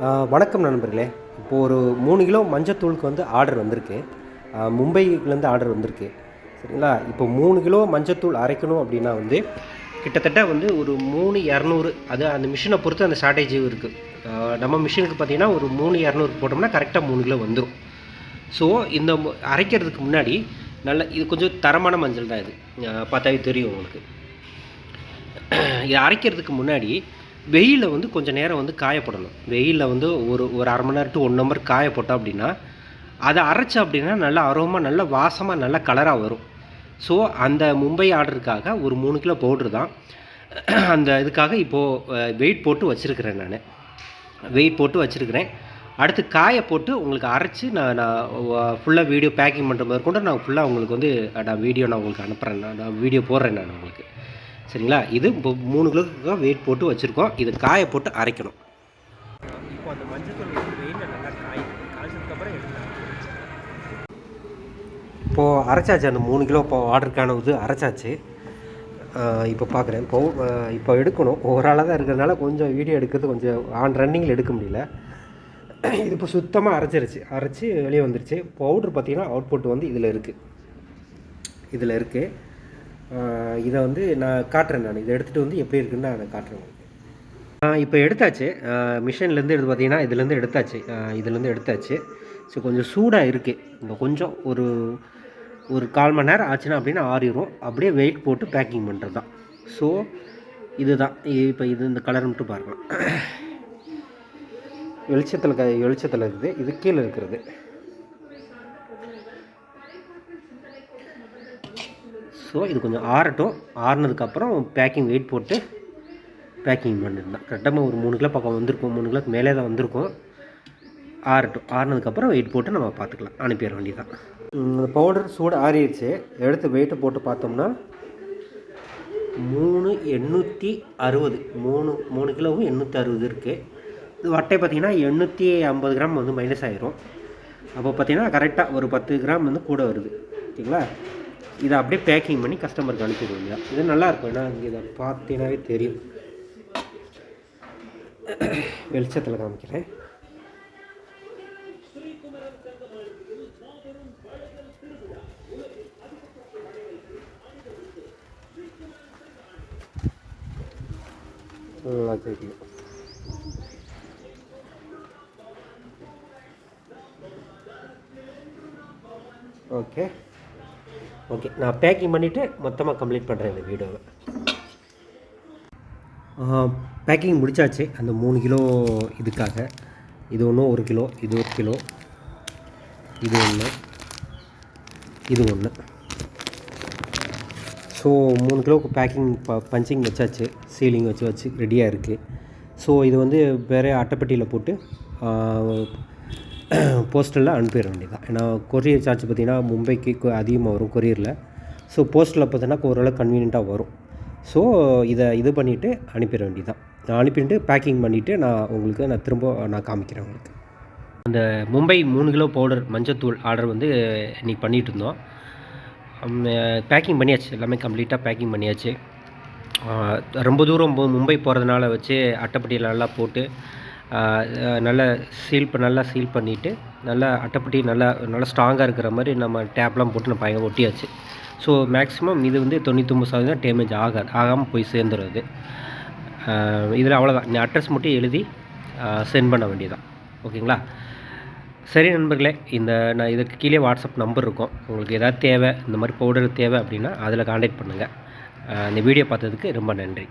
வணக்கம் நண்பர்களே. இப்போது ஒரு 3 கிலோ மஞ்சத்தூளுக்கு வந்து ஆர்டர் வந்திருக்கு. மும்பைலேருந்து ஆர்டர் வந்திருக்கு. சரிங்களா? இப்போ 3 கிலோ மஞ்சத்தூள் அரைக்கணும் அப்படின்னா வந்து கிட்டத்தட்ட வந்து ஒரு 3200, அது அந்த மிஷினை பொறுத்து அந்த ஷார்ட்டேஜ் இருக்குது. நம்ம மிஷினுக்கு பார்த்திங்கன்னா ஒரு 3200 போட்டோம்னா கரெக்டாக 3 கிலோ வந்துடும். ஸோ இந்த அரைக்கிறதுக்கு முன்னாடி இது கொஞ்சம் தரமான மஞ்சள் தான். இது பார்த்தாவே தெரியும் உங்களுக்கு. இதை அரைக்கிறதுக்கு முன்னாடி வெயிலில் வந்து கொஞ்சம் நேரம் வந்து காயப்படணும். வெயிலில் வந்து ஒரு அரை மணி நேரம் டு 1 ஹவர் காயப்பட்டோம் அப்படின்னா அதை அரைச்சா அப்படின்னா நல்லா அரோமா, நல்ல வாசமாக, நல்ல கலராக வரும். ஸோ அந்த மும்பை ஆர்டருக்காக ஒரு 3 கிலோ பவுட்ரு தான். அந்த இதுக்காக இப்போது வெயிட் போட்டு வச்சுருக்கிறேன். நான் வெயிட் போட்டு வச்சுருக்கிறேன். அடுத்து காய போட்டு உங்களுக்கு அரைச்சி நான் ஃபுல்லாக வீடியோ பேக்கிங் பண்ணுற மாதிரி கூட நான் ஃபுல்லாக உங்களுக்கு வந்து வீடியோ நான் உங்களுக்கு அனுப்புகிறேன். நான் வீடியோ போடுறேன் நான் உங்களுக்கு. சரிங்களா? இது இப்போ 3 கிலோக்காக வெயிட் போட்டு வச்சுருக்கோம். இது காய போட்டு அரைக்கணும். இப்போ அந்த மஞ்சத்தூள் வெயிலில் நல்லா காய்ச்சதுக்கப்புறம் எடுக்கலாம். இப்போது அரைச்சாச்சு. அந்த 3 கிலோ இப்போ ஆர்டருக்கான இது அரைச்சாச்சு. இப்போ பார்க்குறேன். இப்போ எடுக்கணும். ஓவராலாக தான் இருக்கிறதுனால கொஞ்சம் வீடியோ எடுக்கிறது கொஞ்சம் ரன்னிங்கில் எடுக்க முடியல. இது இப்போ சுத்தமாக அரைச்சி வெளியே வந்துருச்சு. பவுட்ரு பார்த்திங்கன்னா அவுட்புட் வந்து இதில் இருக்குது. இதை வந்து நான் காட்டுறேன். நான் இதை எடுத்துகிட்டு வந்து எப்படி இருக்குன்னு நான் காட்டுறேன் உங்களுக்கு. இப்போ எடுத்தாச்சு. மிஷின்லேருந்து எடுத்து பார்த்திங்கன்னா இதுலேருந்து எடுத்தாச்சு. ஸோ கொஞ்சம் சூடாக இருக்குது. இந்த கொஞ்சம் ஒரு 1/4 மணி நேரம் ஆச்சுன்னா அப்படின்னா ஆறிடும். அப்படியே வெயிட் போட்டு பேக்கிங் பண்ணுறது தான். ஸோ இதுதான். இப்போ இந்த கலர் மட்டும் பாருங்கள். வெளிச்சத்தில் இருக்குது. இது கீழே இருக்கிறது. ஸோ இது கொஞ்சம் ஆறட்டும். ஆறுனதுக்கப்புறம் பேக்கிங் வெயிட் போட்டு பேக்கிங் பண்ணிருந்தேன். கரெக்டாக ஒரு 3 கிலோ பக்கம் வந்திருக்கும். 3 கிலோக்கு மேலே தான் வந்திருக்கும். ஆறட்டும். ஆறுனதுக்கப்புறம் வெயிட் போட்டு நம்ம பார்த்துக்கலாம். அனுப்பிட வேண்டியதான். பவுடர் சூடு ஆறிடுச்சு. எடுத்து வெயிட்டை போட்டு பார்த்தோம்னா 3860. 3 கிலோவும் 860 இருக்குது. இது வட்டை பார்த்திங்கன்னா 850 கிராம் வந்து மைனஸ் ஆகிரும். அப்போ பார்த்திங்கன்னா கரெக்டாக ஒரு 10 கிராம் வந்து கூட வருது. ஓகேங்களா? இதை அப்படியே பேக்கிங் பண்ணி கஸ்டமருக்கு அனுப்பிடுவோம். இது நல்லாயிருக்கும். ஏன்னா இதை பார்த்தீங்கன்னாவே தெரியும். வெளிச்சத்தில் காமிக்கிறேன். தெரியும். ஓகே நான் பேக்கிங் பண்ணிவிட்டு மொத்தமாக கம்ப்ளீட் பண்ணுறேன் இந்த வீடியோவை. பேக்கிங் முடித்தாச்சு. அந்த 3 கிலோ இதுக்காக இது ஒன்று 1 கிலோ, இது 1 கிலோ, இது ஒன்று, இது ஒன்று. ஸோ 3 கிலோவுக்கு பேக்கிங் பஞ்சிங் வச்சாச்சு. சீலிங் வச்சு ரெடியாக இருக்குது. ஸோ இது வந்து வேறு அட்டைப்பெட்டியில் போட்டு போஸ்டலில் அனுப்பிட வேண்டியதான். ஏன்னா கொரியர் சார்ஜ் பார்த்திங்கன்னா மும்பைக்கு அதிகமாக வரும் கொரியரில். ஸோ போஸ்டலில் பார்த்தீங்கன்னா ஓரளவு கன்வீனியண்ட்டாக வரும். ஸோ இது பண்ணிவிட்டு அனுப்பிட வேண்டியதான். நான் அனுப்பிட்டு பேக்கிங் பண்ணிவிட்டு நான் திரும்ப காமிக்கிறேன் உங்களுக்கு. அந்த மும்பை 3 கிலோ பவுடர் மஞ்சத்தூள் ஆர்டர் வந்து இன்றைக்கி பண்ணிகிட்டு இருந்தோம். பேக்கிங் பண்ணியாச்சு. எல்லாமே கம்ப்ளீட்டாக பேக்கிங் பண்ணியாச்சு. ரொம்ப தூரம் மும்பை போகிறதுனால வச்சு அட்டைப்பட்டியில் நல்லா போட்டு நல்லா சீல் பண்ணிவிட்டு நல்லா அட்டைப்பட்டி நல்லா ஸ்ட்ராங்காக இருக்கிற மாதிரி நம்ம டேப்லாம் போட்டு நம்ம பயங்கர ஒட்டியாச்சு. ஸோ மேக்ஸிமம் இது வந்து 99% டேமேஜ் ஆகாமல் போய் சேர்ந்துடும். இதில் அவ்வளோதான். இந்த அட்ரஸ் மட்டும் எழுதி சென்ட் பண்ண வேண்டியதான். ஓகேங்களா? சரி நண்பர்களே, நான் இதுக்கு கீழே வாட்ஸ்அப் நம்பர் இருக்கும். உங்களுக்கு எதாவது தேவை, இந்த மாதிரி பவுடர் தேவை அப்படின்னா அதில் கான்டாக்ட் பண்ணுங்கள். இந்த வீடியோ பார்த்ததுக்கு ரொம்ப நன்றி.